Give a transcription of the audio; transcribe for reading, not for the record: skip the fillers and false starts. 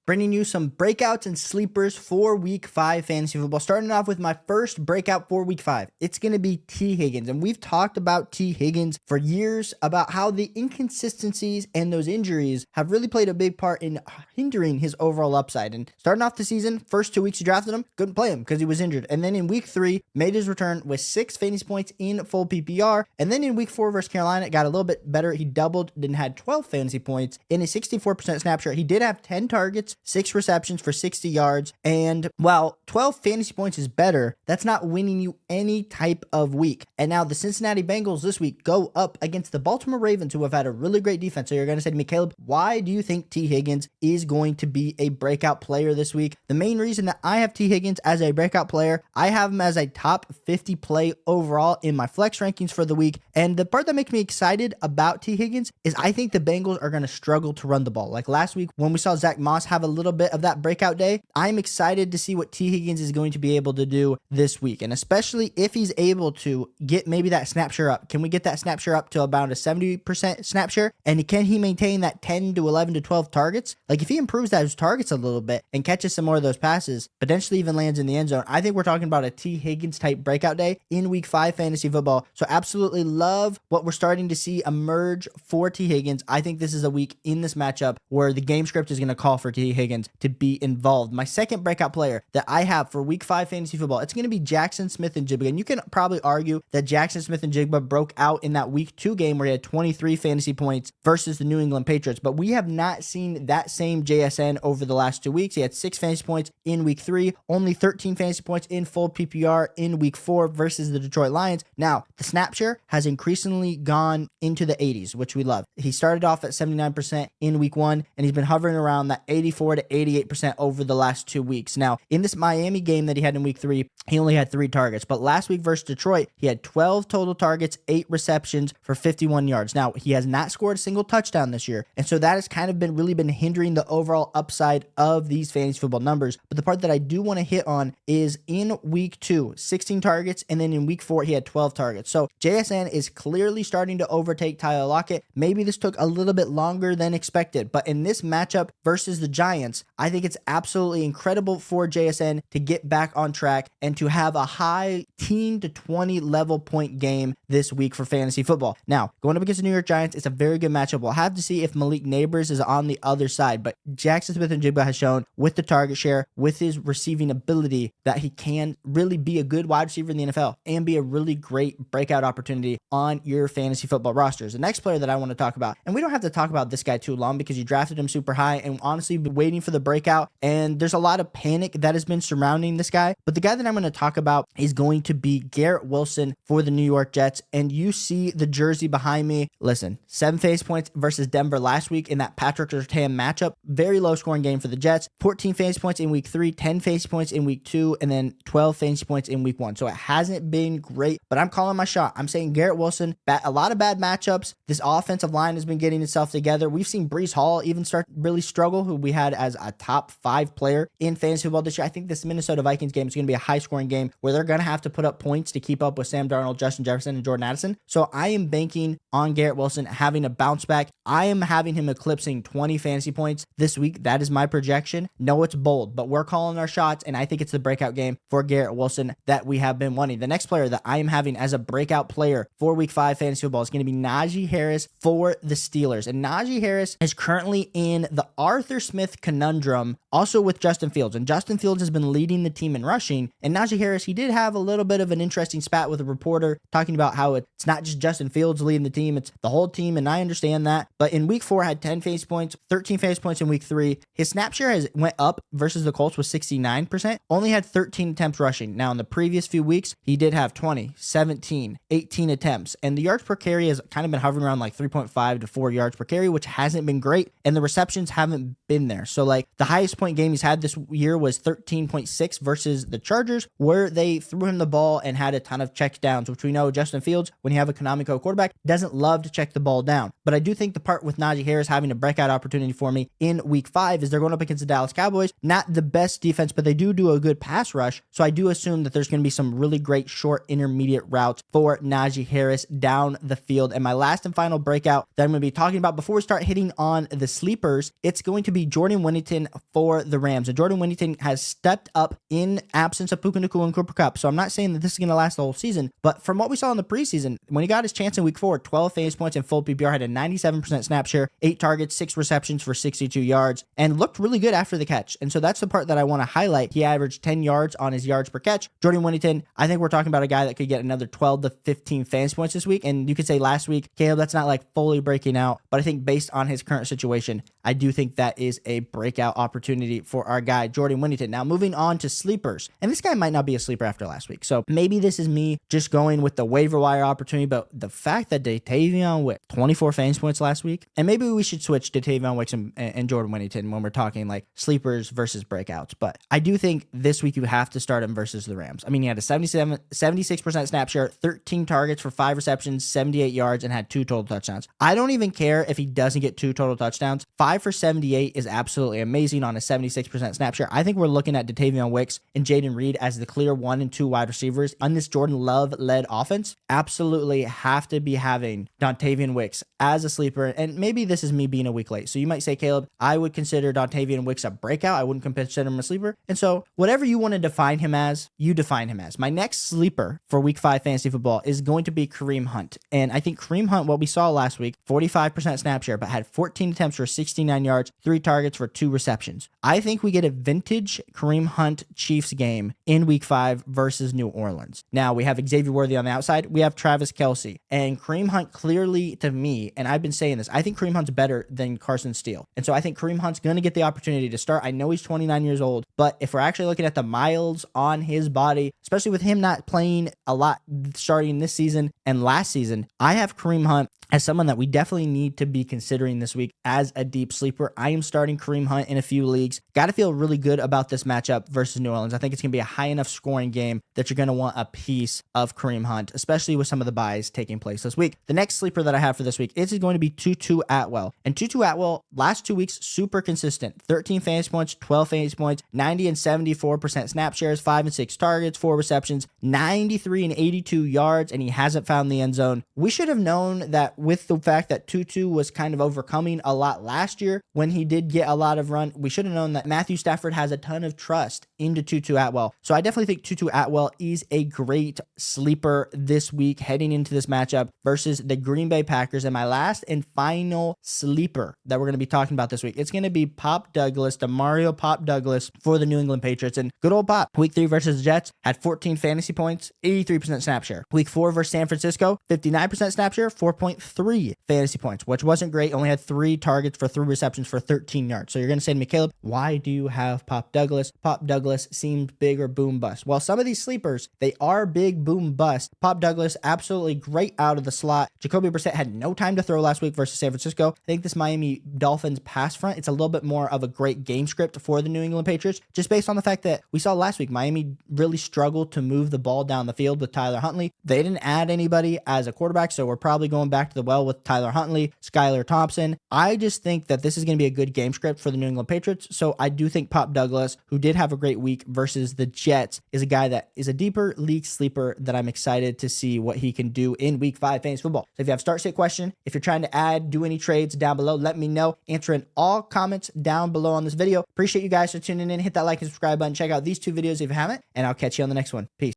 bringing you some breakouts and sleepers for week 5 fantasy football. Starting off with my first breakout for week 5. It's going to be T. Higgins. And we've talked about T. Higgins for years about how the inconsistencies and those injuries have really played a big part in hindering his overall upside. And starting off the season, first 2 weeks you drafted him, couldn't play him because he was injured. And then in week 3, made his return with 6 fantasy points in full PPR. And then in week 4 versus Carolina, it got a little bit better. He doubled and had 12 fantasy points in a 64% snap share. He did have 10 targets, 6 receptions for 60 yards. And while 12 fantasy points is better, that's not winning you any type of week. And now the Cincinnati Bengals this week go up against the Baltimore Ravens, who have had a really great defense. So you're going to say to me, Caleb, why do you think T. Higgins is going to be a breakout player this week? The main reason that I have T. Higgins as a breakout player, I have him as a top 50 play overall in my flex rankings for the week. And the part that makes me excited about T. Higgins is I think the Bengals are going to struggle to run the ball. Like last week when we saw Zach Moss have a little bit of that breakout day, I'm excited to see what T. Higgins is going to be able to do this week. And especially if he's able to get maybe that snap share up. Can we get that snap share up to about a 70% snap share? And can he maintain that 10 to 11 to 12 targets? Like if he improves those targets a little bit and catches some more of those passes, potentially even lands in the end zone, I think we're talking about a T. Higgins type breakout day in week 5 fantasy football. So absolutely love what we're starting to see emerge for T. Higgins. I think this is a week in this matchup where the game script is going to call for T. Higgins to be involved. My second breakout player that I have for week 5 fantasy football, it's going to be Jaxon Smith-Njigba. And you can probably argue that Jaxon Smith-Njigba broke out in that week 2 game where he had 23 fantasy points versus the New England Patriots. But we have not seen that same JSN over the last 2 weeks. He had 6 fantasy points in week 3, only 13 fantasy points in full PPR in week 4 versus the Detroit Lions. Now, the snap share has increasingly gone into the 80s, which we love. He started off at 79% in week 1, and he's been hovering around that 84 to 88% over the last 2 weeks. Now, in this Miami game that he had in week 3, he only had 3 targets, but last week versus Detroit, he had 12 total targets, 8 receptions for 51 yards. Now, he has not scored a single touchdown this year, and so that has kind of really been hindering the overall upside of these fantasy football numbers. But the part that I do want to hit on is in week 2, 16 targets, and then in week 4, he had 12 targets. So JSN is clearly starting to overtake Tyler Lockett. Maybe this took a little bit longer than expected, but in this matchup versus the Giants, I think it's absolutely incredible for JSN to get back on track and to have a high teen to 20 level point game this week for fantasy football. Now, going up against the New York Giants, it's a very good matchup. We'll have to see if Malik Neighbors is on the other side, but Jaxon Smith-Njigba has shown with the target share, with his receiving ability, that he can really be a good wide receiver in the NFL and be a really great breakout opportunity on your fantasy football rosters. The next player that I want to talk about, and we don't have to talk about this guy too long because you drafted him super high and honestly been waiting for the breakout, and there's a lot of panic that has been surrounding this guy. But the guy that I'm going to talk about is going to be Garrett Wilson for the New York Jets. And you see the jersey behind me. Listen, 7 fantasy points versus Denver last week in that Patrick Surtain matchup. Very low scoring game for the Jets. 14 fantasy points in week 3, 10 fantasy points in week 2, and then 12 fantasy points in week 1. So it hasn't been great, but I'm calling my shot. I'm saying Garrett Wilson, a lot of bad matchups. This offensive line has been getting itself together. We've seen Breece Hall even start really struggle, who we had as a top 5 player in fantasy football this year. I think this Minnesota Vikings game is going to be a high scoring game where they're going to have to put up points to keep up with Sam Darnold, Justin Jefferson, and Jordan Addison. So I am banking on Garrett Wilson having a bounce back. I am having him eclipsing 20 fantasy points this week. That is my projection. No, it's bold, but we're calling our shots, and I think it's the breakout game for Garrett Wilson that we have been wanting. The next player that I am having as a breakout player for week 5 fantasy football is going to be Najee Harris for the Steelers. And Najee Harris is currently in the Arthur Smith conundrum, also with Justin Fields. And Justin Fields has been leading the team in rushing. And Najee Harris, he did have a little bit of an interesting spat with a reporter talking about how it's not just Justin Fields leading the team, it's the whole team. And I understand that. But in week 4, had 10 fantasy points, 13 fantasy points in week 3. His snap share has went up versus the Colts was 69%. Only had 13 attempts rushing. Now in the previous few weeks, he did have 20, 17, 18 attempts. And the yards per carry has kind of been hovering around like 3.5 to 4 yards per carry, which hasn't been great. And the receptions haven't been there. So like the highest point game he's had this year was 13.6 versus the Chargers, where they threw him the ball and had a ton of check downs, which we know Justin Fields, when you have a Konamiko quarterback, doesn't love to check the ball down. But I do think the part with Najee Harris having a breakout opportunity for me in week 5 is they're going up against the Dallas Cowboys. Not the best defense, but they do a good pass rush. So I do assume that there's going to be some really great short intermediate routes for Najee Harris down the field. And my last and final breakout that I'm going to be talking about before we start hitting on the sleepers, it's going to be Jordan Jordan Whittington for the Rams. And Jordan Whittington has stepped up in absence of Puka Nacua and Cooper Kupp. So I'm not saying that this is going to last the whole season, but from what we saw in the preseason, when he got his chance in week 4, 12 fantasy points in full PPR, had a 97% snap share, 8 targets, 6 receptions for 62 yards, and looked really good after the catch. And so that's the part that I want to highlight. He averaged 10 yards on his yards per catch. Jordan Whittington, I think we're talking about a guy that could get another 12 to 15 fantasy points this week. And you could say last week, Caleb, that's not like fully breaking out, but I think based on his current situation, I do think that is a breakout opportunity for our guy, Jordan Whittington. Now, moving on to sleepers, and this guy might not be a sleeper after last week. So maybe this is me just going with the waiver wire opportunity, but the fact that Dontayvion Wicks, 24 fantasy points last week, and maybe we should switch Dontayvion Wicks and Jordan Whittington when we're talking like sleepers versus breakouts. But I do think this week you have to start him versus the Rams. I mean, he had a 76% snap share, 13 targets for 5 receptions, 78 yards, and had 2 total touchdowns. I don't even care if he doesn't get 2 total touchdowns. 5 for 78 is absolutely amazing on a 76% snap share. I think we're looking at Dontayvion Wicks and Jaden Reed as the clear 1 and 2 wide receivers on this Jordan Love-led offense. Absolutely have to be having Dontayvion Wicks as a sleeper. And maybe this is me being a week late. So you might say, Caleb, I would consider Dontayvion Wicks a breakout. I wouldn't consider him a sleeper. And so whatever you want to define him as, you define him as. My next sleeper for week 5 fantasy football is going to be Kareem Hunt. And I think Kareem Hunt, what we saw last week, 45% snap share, but had 14 attempts for 69 yards, 3 targets for 2 receptions. I think we get a vintage Kareem Hunt Chiefs game in week 5 versus New Orleans. Now we have Xavier Worthy on the outside. We have Travis Kelce, and Kareem Hunt clearly to me, and I've been saying this, I think Kareem Hunt's better than Carson Steele. And so I think Kareem Hunt's going to get the opportunity to start. I know he's 29 years old, but if we're actually looking at the miles on his body, especially with him not playing a lot starting this season and last season, I have Kareem Hunt as someone that we definitely need to be considering this week as a deep sleeper. I am starting Kareem Hunt in a few leagues. Got to feel really good about this matchup versus New Orleans. I think it's going to be a high enough scoring game that you're going to want a piece of Kareem Hunt, especially with some of the buys taking place this week. The next sleeper that I have for this week is going to be Tutu Atwell. And Tutu Atwell, last 2 weeks, super consistent. 13 fantasy points, 12 fantasy points, 90 and 74% snap shares, 5 and 6 targets, 4 receptions, 93 and 82 yards, and he hasn't found the end zone. We should have known that with the fact that Tutu was kind of overcoming a lot last year when he did get a lot of run, we should have known that Matthew Stafford has a ton of trust into Tutu Atwell. So I definitely think Tutu Atwell is a great sleeper this week heading into this matchup versus the Green Bay Packers. And my last and final sleeper that we're going to be talking about this week, it's going to be Pop Douglas, Demario Pop Douglas for the New England Patriots. And good old Pop, week 3 versus the Jets, had 14 fantasy points, 83% snap share. Week 4 versus San Francisco, 59% snap share, 4.3 fantasy points, which wasn't great. Only had 3 targets for 3 receptions for 13 yards. So you're going to say to me, Caleb, why do you have Pop Douglas? Pop Douglas seemed big or boom bust. Well, some of these sleepers, they are big boom bust. Pop Douglas, absolutely great out of the slot. Jacoby Brissett had no time to throw last week versus San Francisco. I think this Miami Dolphins pass front, it's a little bit more of a great game script for the New England Patriots, just based on the fact that we saw last week, Miami really struggled to move the ball down the field with Tyler Huntley. They didn't add anybody as a quarterback, so we're probably going back to the well with Tyler Huntley, Skylar Thompson. I just think that this is going to be a good game script for the New England Patriots, so I do think Pop Douglas, who did have a great week versus the Jets, is a guy that is a deeper league sleeper that I'm excited to see what he can do in week 5 fantasy football. So if you have start sit question, if you're trying to add, do any trades down below, let me know. Answer in all comments down below on this video. Appreciate you guys for tuning in. Hit that like and subscribe button. Check out these 2 videos if you haven't, and I'll catch you on the next one. Peace.